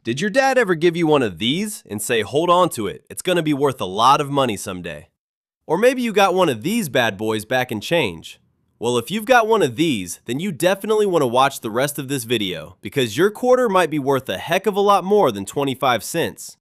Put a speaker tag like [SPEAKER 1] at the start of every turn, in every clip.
[SPEAKER 1] Did your dad ever give you one of these and say, hold on to it, it's gonna be worth a lot of money someday? Or maybe you got one of these bad boys back in change. Well, if you've got one of these, then you definitely want to watch the rest of this video because your quarter might be worth a heck of a lot more than 25 cents.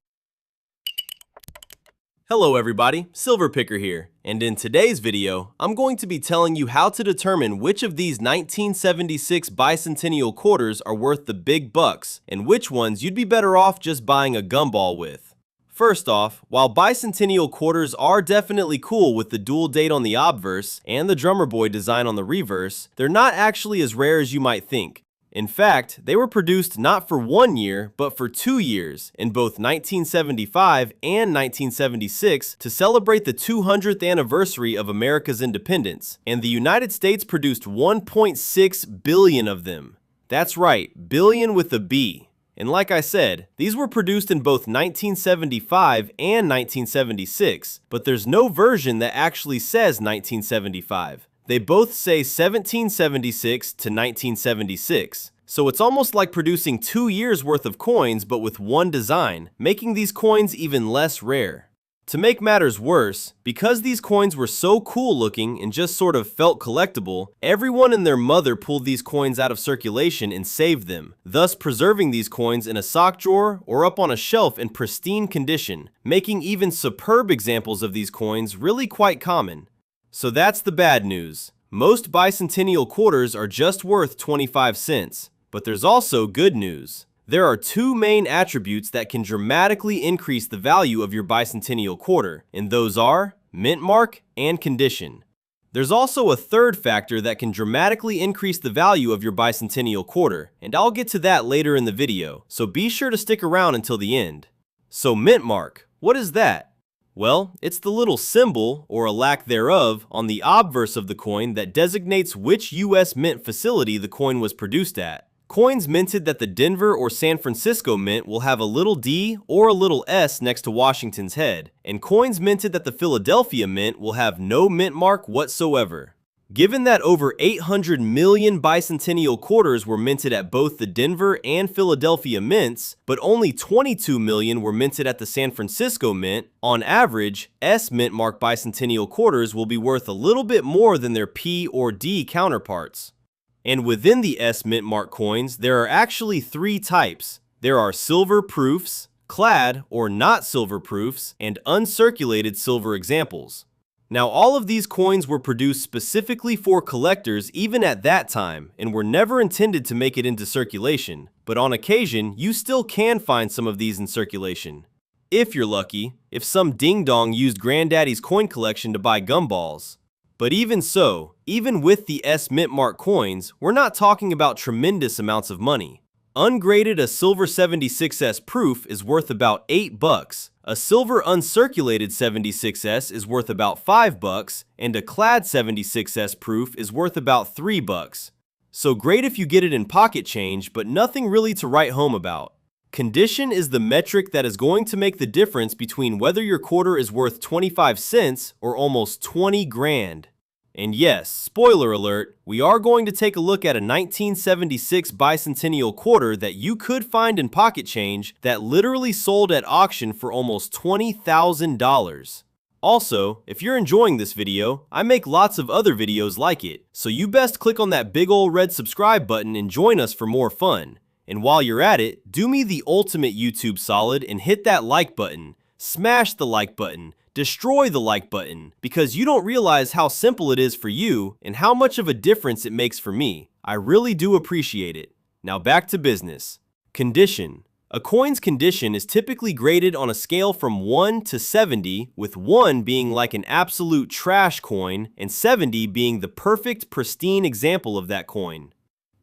[SPEAKER 1] Hello everybody, Silver Picker here, and in today's video, I'm going to be telling you how to determine which of these 1976 Bicentennial Quarters are worth the big bucks and which ones you'd be better off just buying a gumball with. First off, while Bicentennial Quarters are definitely cool with the dual date on the obverse and the drummer boy design on the reverse, they're not actually as rare as you might think. In fact, they were produced not for 1 year, but for 2 years, in both 1975 and 1976 to celebrate the 200th anniversary of America's independence, and the United States produced 1.6 billion of them. That's right, billion with a B. And like I said, these were produced in both 1975 and 1976, but there's no version that actually says 1975. They both say 1776 to 1976, so it's almost like producing 2 years worth of coins but with one design, making these coins even less rare. To make matters worse, because these coins were so cool looking and just sort of felt collectible, everyone and their mother pulled these coins out of circulation and saved them, thus preserving these coins in a sock drawer or up on a shelf in pristine condition, making even superb examples of these coins really quite common. So that's the bad news. Most Bicentennial Quarters are just worth 25 cents. But there's also good news. There are two main attributes that can dramatically increase the value of your Bicentennial Quarter, and those are mint mark and condition. There's also a third factor that can dramatically increase the value of your Bicentennial Quarter, and I'll get to that later in the video, so be sure to stick around until the end. So mint mark, what is that? Well, it's the little symbol, or a lack thereof, on the obverse of the coin that designates which U.S. mint facility the coin was produced at. Coins minted at the Denver or San Francisco Mint will have a little D or a little S next to Washington's head, and coins minted at the Philadelphia Mint will have no mint mark whatsoever. Given that over 800 million Bicentennial Quarters were minted at both the Denver and Philadelphia mints, but only 22 million were minted at the San Francisco Mint, on average, S mint mark Bicentennial Quarters will be worth a little bit more than their P or D counterparts. And within the S mint mark coins, there are actually 3 types. There are silver proofs, clad or not silver proofs, and uncirculated silver examples. Now, all of these coins were produced specifically for collectors even at that time and were never intended to make it into circulation, but on occasion, you still can find some of these in circulation. If you're lucky, if some ding-dong used Granddaddy's coin collection to buy gumballs. But even so, even with the S mint mark coins, we're not talking about tremendous amounts of money. Ungraded a silver 76S proof is worth about $8. A silver uncirculated 76S is worth about $5, and a clad 76S proof is worth about $3. So great if you get it in pocket change, but nothing really to write home about. Condition is the metric that is going to make the difference between whether your quarter is worth 25 cents or almost 20 grand. And yes, spoiler alert, we are going to take a look at a 1976 Bicentennial Quarter that you could find in pocket change that literally sold at auction for almost $20,000. Also, if you're enjoying this video, I make lots of other videos like it, so you best click on that big ol' red subscribe button and join us for more fun. And while you're at it, do me the ultimate YouTube solid and hit that like button. Smash the like button. Destroy the like button, because you don't realize how simple it is for you and how much of a difference it makes for me. I really do appreciate it. Now back to business. Condition. A coin's condition is typically graded on a scale from 1 to 70, with 1 being like an absolute trash coin and 70 being the perfect, pristine example of that coin.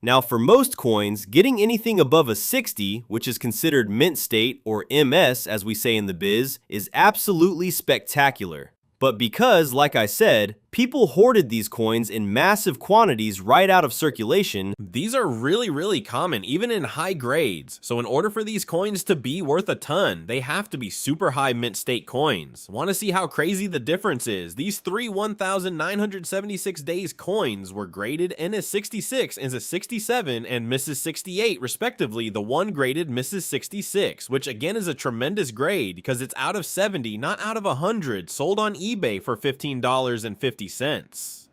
[SPEAKER 1] Now for most coins, getting anything above a 60, which is considered mint state or MS as we say in the biz, is absolutely spectacular. But because, like I said, People hoarded these coins in massive quantities right out of circulation.
[SPEAKER 2] These are really common, even in high grades. So in order for these coins to be worth a ton, they have to be super high mint state coins. Want to see how crazy the difference is? These three 1,976 days coins were graded NS 66, NS 67, and Mrs. 68 respectively. The one graded Mrs. 66, which again is a tremendous grade because it's out of 70, not out of 100, sold on eBay for $15.50.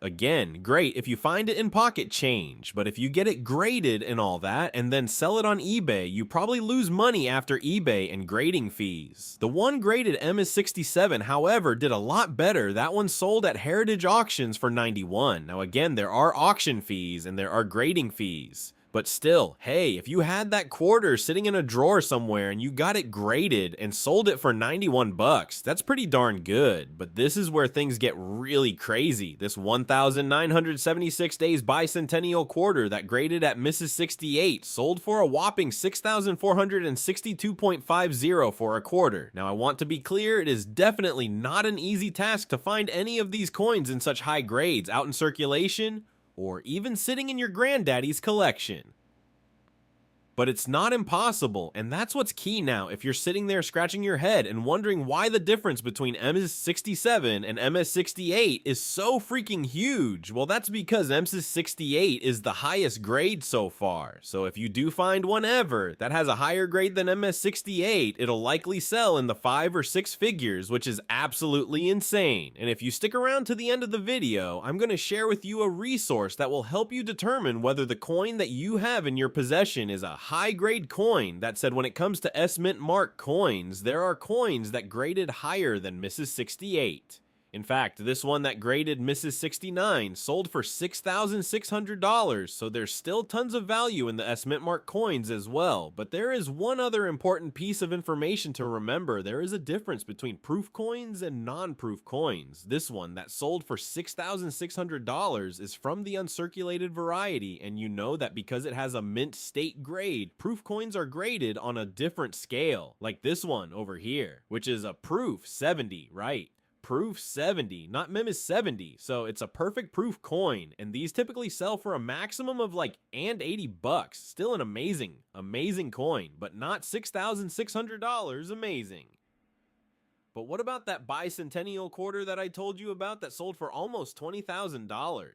[SPEAKER 2] Again, great if you find it in pocket change, but if you get it graded and all that and then sell it on eBay, you probably lose money after eBay and grading fees. The one graded MS67, however, did a lot better. That one sold at Heritage Auctions for $91. Now again, there are auction fees and there are grading fees. But still, hey, if you had that quarter sitting in a drawer somewhere and you got it graded and sold it for 91 bucks, that's pretty darn good. But this is where things get really crazy. This 1,976 days Bicentennial Quarter that graded at Mrs. 68 sold for a whopping $6,462.50 for a quarter. Now I want to be clear, it is definitely not an easy task to find any of these coins in such high grades out in circulation, or even sitting in your granddaddy's collection. But it's not impossible, and that's what's key now if you're sitting there scratching your head and wondering why the difference between MS67 and MS68 is so freaking huge. Well, that's because MS68 is the highest grade so far. So if you do find one ever that has a higher grade than MS68, it'll likely sell in the 5 or 6 figures, which is absolutely insane. And if you stick around to the end of the video, I'm going to share with you a resource that will help you determine whether the coin that you have in your possession is a high-grade coin. That said, when it comes to S-Mint mark coins, there are coins that graded higher than Mrs. 68. In fact, this one that graded Mrs. 69 sold for $6,600, so there's still tons of value in the S-Mint mark coins as well. But there is one other important piece of information to remember. There is a difference between proof coins and non-proof coins. This one that sold for $6,600 is from the uncirculated variety, and you know that because it has a mint state grade, proof coins are graded on a different scale, like this one over here, which is a proof 70, right? Proof 70, not Memis 70, so it's a perfect proof coin, and these typically sell for a maximum of like and 80 bucks. Still an amazing coin, but not $6,600 amazing. But what about that Bicentennial Quarter that I told you about that sold for almost $20,000?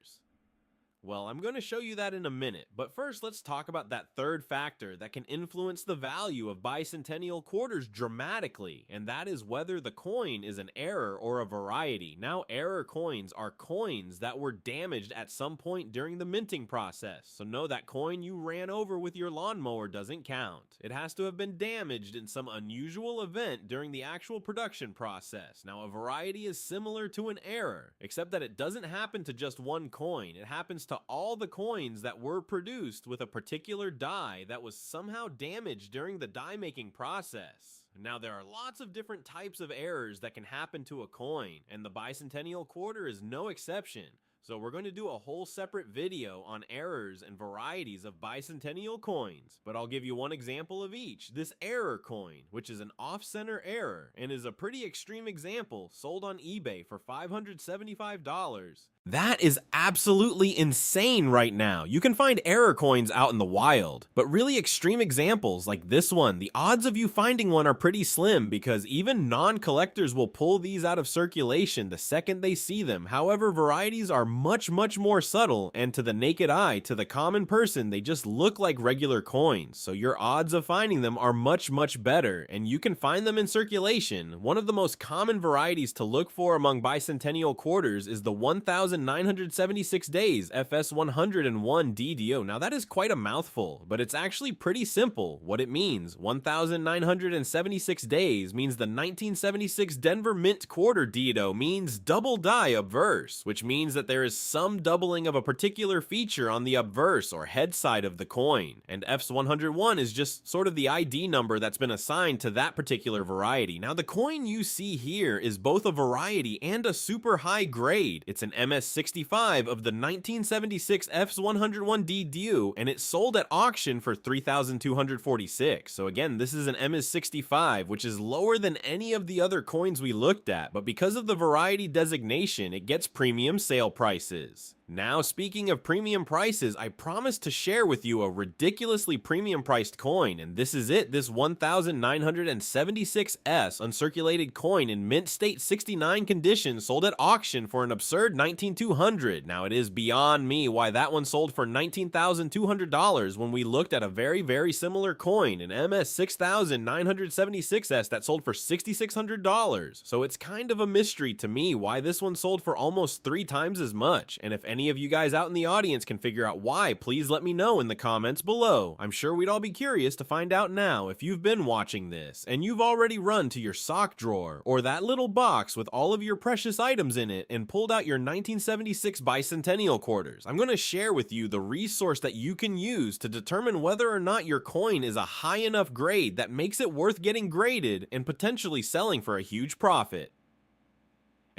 [SPEAKER 2] Well, I'm going to show you that in a minute, but first let's talk about that third factor that can influence the value of Bicentennial Quarters dramatically, and that is whether the coin is an error or a variety. Now, error coins are coins that were damaged at some point during the minting process, so no, that coin you ran over with your lawnmower doesn't count. It has to have been damaged in some unusual event during the actual production process. Now, a variety is similar to an error, except that it doesn't happen to just one coin. It happens to all the coins that were produced with a particular die that was somehow damaged during the die making process. Now, there are lots of different types of errors that can happen to a coin, and the Bicentennial Quarter is no exception. So we're going to do a whole separate video on errors and varieties of bicentennial coins, but I'll give you one example of each. This error coin, which is an off-center error and is a pretty extreme example, sold on eBay for $575. That is absolutely insane right now. You can find error coins out in the wild, but really extreme examples like this one, the odds of you finding one are pretty slim because even non-collectors will pull these out of circulation the second they see them. However, varieties are much more subtle, and to the naked eye, to the common person, they just look like regular coins, so your odds of finding them are much better, and you can find them in circulation. One of the most common varieties to look for among bicentennial quarters is the 1,976 days FS101 DDO. Now that is quite a mouthful, but it's actually pretty simple what it means. 1,976 days means the 1976 Denver Mint Quarter DDO means Double Die Obverse, which means that there is some doubling of a particular feature on the obverse or head side of the coin, and Fs101 is just sort of the ID number that's been assigned to that particular variety. Now the coin you see here is both a variety and a super high grade. It's an MS65 of the 1976 Fs101D Due, and it's sold at auction for $3,246. So again, this is an MS65, which is lower than any of the other coins we looked at, but because of the variety designation, it gets premium sale prices. Now, speaking of premium prices, I promised to share with you a ridiculously premium priced coin, and this is it, this 1976S uncirculated coin in mint state 69 condition sold at auction for an absurd $19,200. Now, it is beyond me why that one sold for $19,200 when we looked at a very similar coin, an MS6976S that sold for $6,600. So it's kind of a mystery to me why this one sold for almost 3 times as much, and if any of you guys out in the audience can figure out why, please let me know in the comments below. I'm sure we'd all be curious to find out now if you've been watching this and you've already run to your sock drawer or that little box with all of your precious items in it and pulled out your 1976 Bicentennial Quarters. I'm going to share with you the resource that you can use to determine whether or not your coin is a high enough grade that makes it worth getting graded and potentially selling for a huge profit.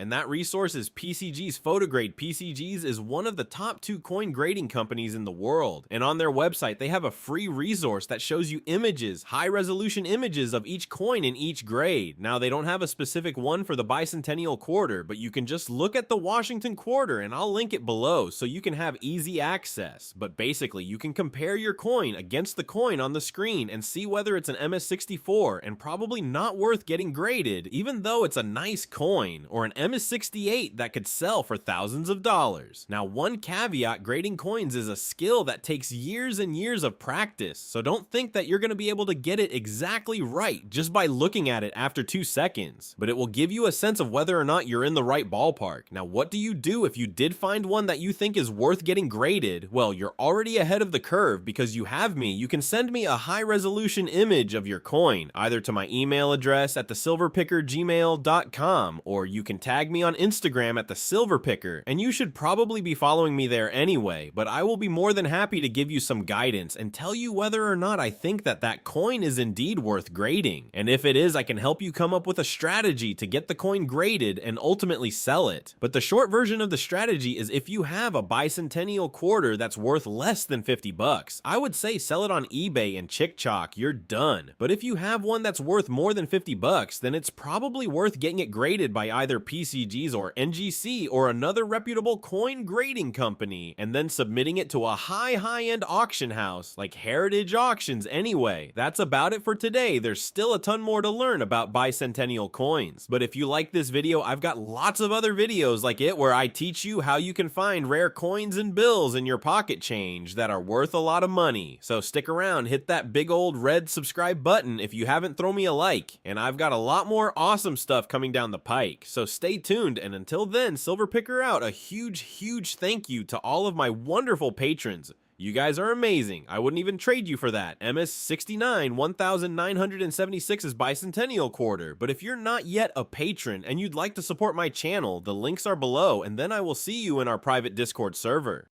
[SPEAKER 2] And that resource is PCG's PhotoGrade. PCG's is one of the top 2 coin grading companies in the world, and on their website they have a free resource that shows you images, high resolution images of each coin in each grade. Now they don't have a specific one for the Bicentennial Quarter, but you can just look at the Washington Quarter, and I'll link it below so you can have easy access. But basically you can compare your coin against the coin on the screen and see whether it's an MS64 and probably not worth getting graded even though it's a nice coin, or an MS68 that could sell for thousands of dollars. Now, one caveat, grading coins is a skill that takes years and years of practice, so don't think that you're going to be able to get it exactly right just by looking at it after 2 seconds, but it will give you a sense of whether or not you're in the right ballpark. Now, what do you do if you did find one that you think is worth getting graded? Well, you're already ahead of the curve because you have me. You can send me a high resolution image of your coin, either to my email address at thesilverpicker@gmail.com, or you can tag me on Instagram at thesilverpicker, and you should probably be following me there anyway, but I will be more than happy to give you some guidance and tell you whether or not I think that that coin is indeed worth grading. And if it is, I can help you come up with a strategy to get the coin graded and ultimately sell it. But the short version of the strategy is if you have a Bicentennial Quarter that's worth less than 50 bucks, I would say sell it on eBay and ChickChalk, you're done. But if you have one that's worth more than 50 bucks, then it's probably worth getting it graded by either PCGs or NGC or another reputable coin grading company, and then submitting it to a high-end auction house like Heritage Auctions anyway. That's about it for today. There's still a ton more to learn about bicentennial coins, but if you like this video, I've got lots of other videos like it where I teach you how you can find rare coins and bills in your pocket change that are worth a lot of money. So stick around, hit that big old red subscribe button if you haven't thrown me a like, and I've got a lot more awesome stuff coming down the pike, so stay tuned. And until then, Silver Picker out. A huge thank you to all of my wonderful patrons. You guys are amazing. I wouldn't even trade you for that. MS69 1976 is Bicentennial Quarter. But if you're not yet a patron and you'd like to support my channel, the links are below, and then I will see you in our private Discord server.